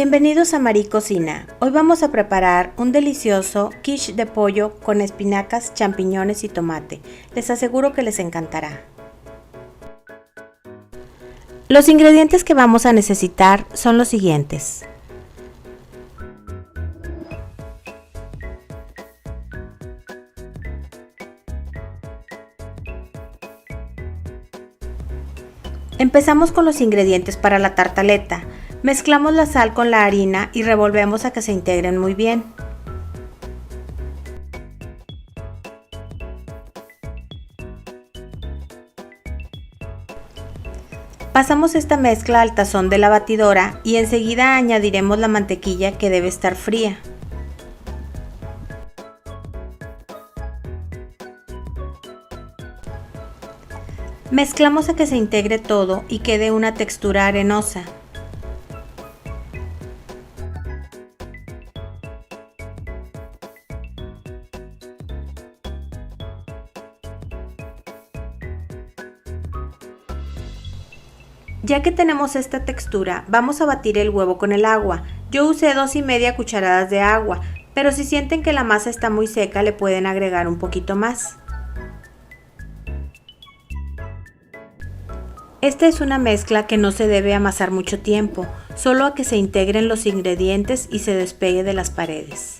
Bienvenidos a Marie Cocina. Hoy vamos a preparar un delicioso quiche de pollo con espinacas, champiñones y tomate. Les aseguro que les encantará. Los ingredientes que vamos a necesitar son los siguientes. Empezamos con los ingredientes para la tartaleta. Mezclamos la sal con la harina y revolvemos a que se integren muy bien. Pasamos esta mezcla al tazón de la batidora y enseguida añadiremos la mantequilla, que debe estar fría. Mezclamos a que se integre todo y quede una textura arenosa. Ya que tenemos esta textura, vamos a batir el huevo con el agua. Yo usé 2,5 cucharadas de agua, pero si sienten que la masa está muy seca, le pueden agregar un poquito más. Esta es una mezcla que no se debe amasar mucho tiempo, solo a que se integren los ingredientes y se despegue de las paredes.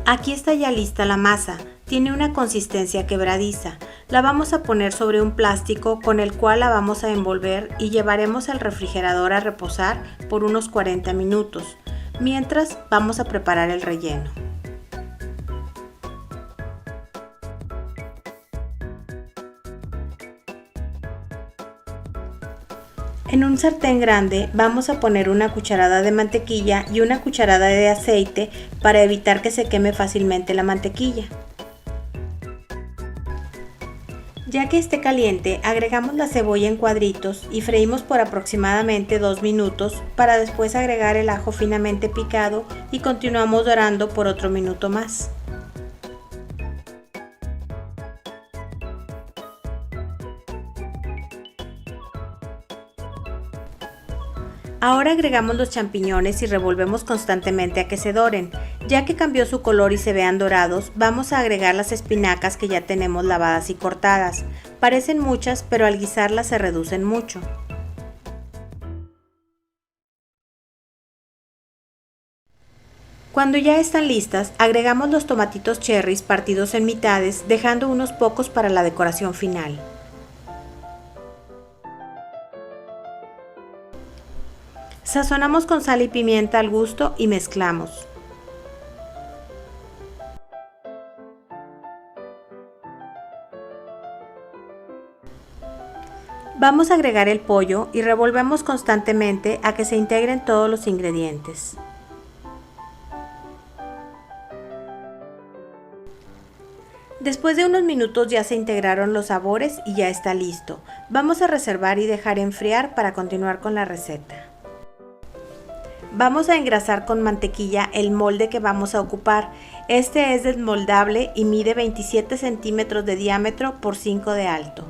Aquí está ya lista la masa. Tiene una consistencia quebradiza. La vamos a poner sobre un plástico con el cual la vamos a envolver y llevaremos al refrigerador a reposar por unos 40 minutos. Mientras, vamos a preparar el relleno. En un sartén grande vamos a poner una cucharada de mantequilla y una cucharada de aceite para evitar que se queme fácilmente la mantequilla. Ya que esté caliente, agregamos la cebolla en cuadritos y freímos por aproximadamente 2 minutos para después agregar el ajo finamente picado y continuamos dorando por otro minuto más. Ahora agregamos los champiñones y revolvemos constantemente a que se doren. Ya que cambió su color y se vean dorados, vamos a agregar las espinacas que ya tenemos lavadas y cortadas. Parecen muchas, pero al guisarlas se reducen mucho. Cuando ya están listas, agregamos los tomatitos cherries partidos en mitades, dejando unos pocos para la decoración final. Sazonamos con sal y pimienta al gusto y mezclamos. Vamos a agregar el pollo y revolvemos constantemente a que se integren todos los ingredientes. Después de unos minutos ya se integraron los sabores y ya está listo. Vamos a reservar y dejar enfriar para continuar con la receta. Vamos a engrasar con mantequilla el molde que vamos a ocupar. Este es desmoldable y mide 27 centímetros de diámetro por 5 de alto.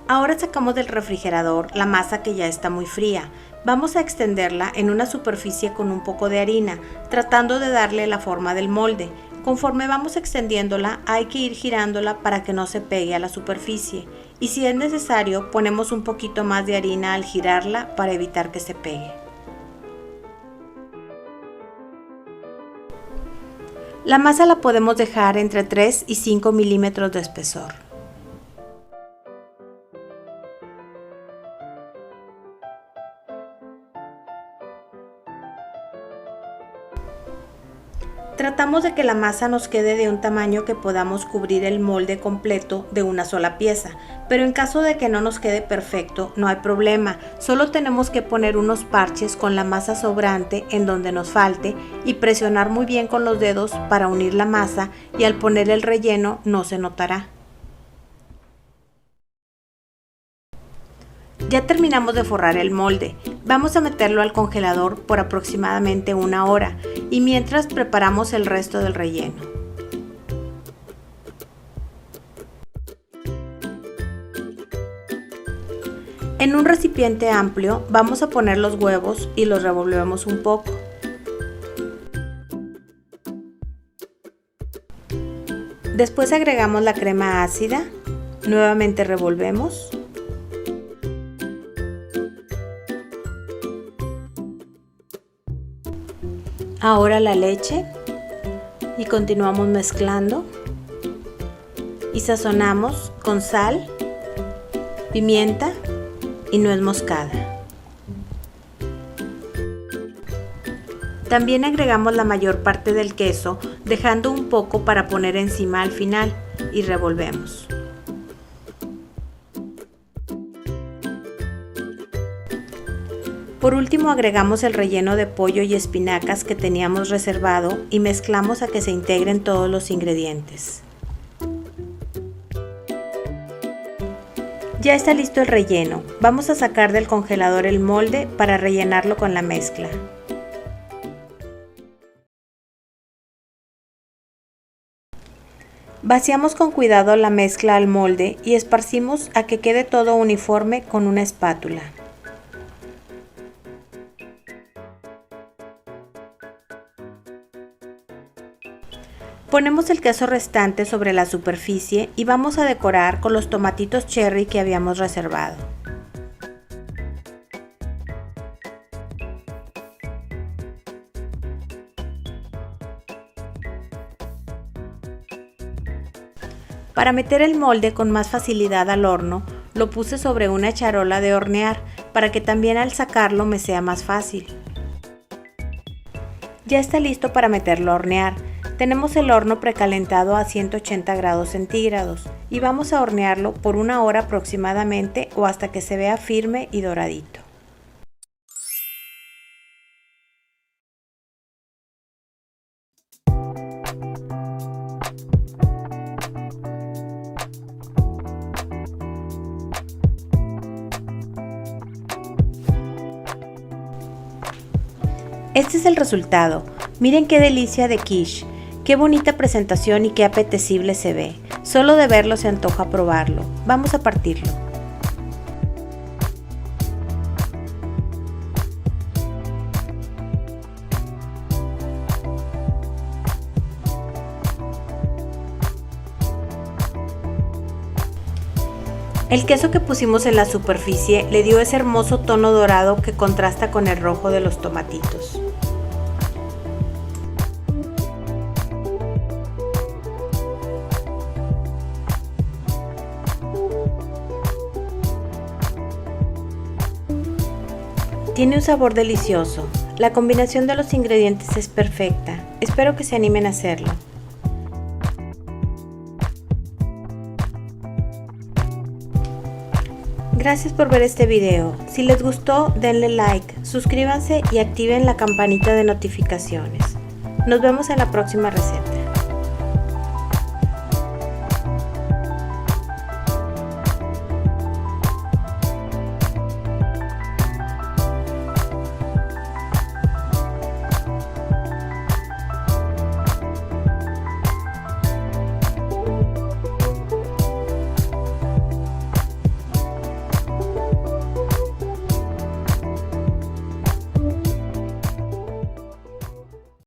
Ahora sacamos del refrigerador la masa que ya está muy fría. Vamos a extenderla en una superficie con un poco de harina, tratando de darle la forma del molde. Conforme vamos extendiéndola, hay que ir girándola para que no se pegue a la superficie. Y si es necesario, ponemos un poquito más de harina al girarla para evitar que se pegue. La masa la podemos dejar entre 3 y 5 milímetros de espesor. Tratamos de que la masa nos quede de un tamaño que podamos cubrir el molde completo de una sola pieza, pero en caso de que no nos quede perfecto, no hay problema, solo tenemos que poner unos parches con la masa sobrante en donde nos falte y presionar muy bien con los dedos para unir la masa y al poner el relleno no se notará. Ya terminamos de forrar el molde. Vamos a meterlo al congelador por aproximadamente 1 hora y mientras preparamos el resto del relleno. En un recipiente amplio vamos a poner los huevos y los revolvemos un poco. Después agregamos la crema ácida, nuevamente revolvemos. Ahora la leche y continuamos mezclando y sazonamos con sal, pimienta y nuez moscada. También agregamos la mayor parte del queso, dejando un poco para poner encima al final y revolvemos. Por último agregamos el relleno de pollo y espinacas que teníamos reservado y mezclamos a que se integren todos los ingredientes. Ya está listo el relleno. Vamos a sacar del congelador el molde para rellenarlo con la mezcla. Vaciamos con cuidado la mezcla al molde y esparcimos a que quede todo uniforme con una espátula. Ponemos el queso restante sobre la superficie y vamos a decorar con los tomatitos cherry que habíamos reservado. Para meter el molde con más facilidad al horno, lo puse sobre una charola de hornear para que también al sacarlo me sea más fácil. Ya está listo para meterlo a hornear. Tenemos el horno precalentado a 180 grados centígrados y vamos a hornearlo por 1 hora aproximadamente o hasta que se vea firme y doradito. Este es el resultado. Miren qué delicia de quiche. Qué bonita presentación y qué apetecible se ve. Solo de verlo se antoja probarlo. Vamos a partirlo. El queso que pusimos en la superficie le dio ese hermoso tono dorado que contrasta con el rojo de los tomatitos. Tiene un sabor delicioso. La combinación de los ingredientes es perfecta. Espero que se animen a hacerlo. Gracias por ver este video. Si les gustó, denle like, suscríbanse y activen la campanita de notificaciones. Nos vemos en la próxima receta.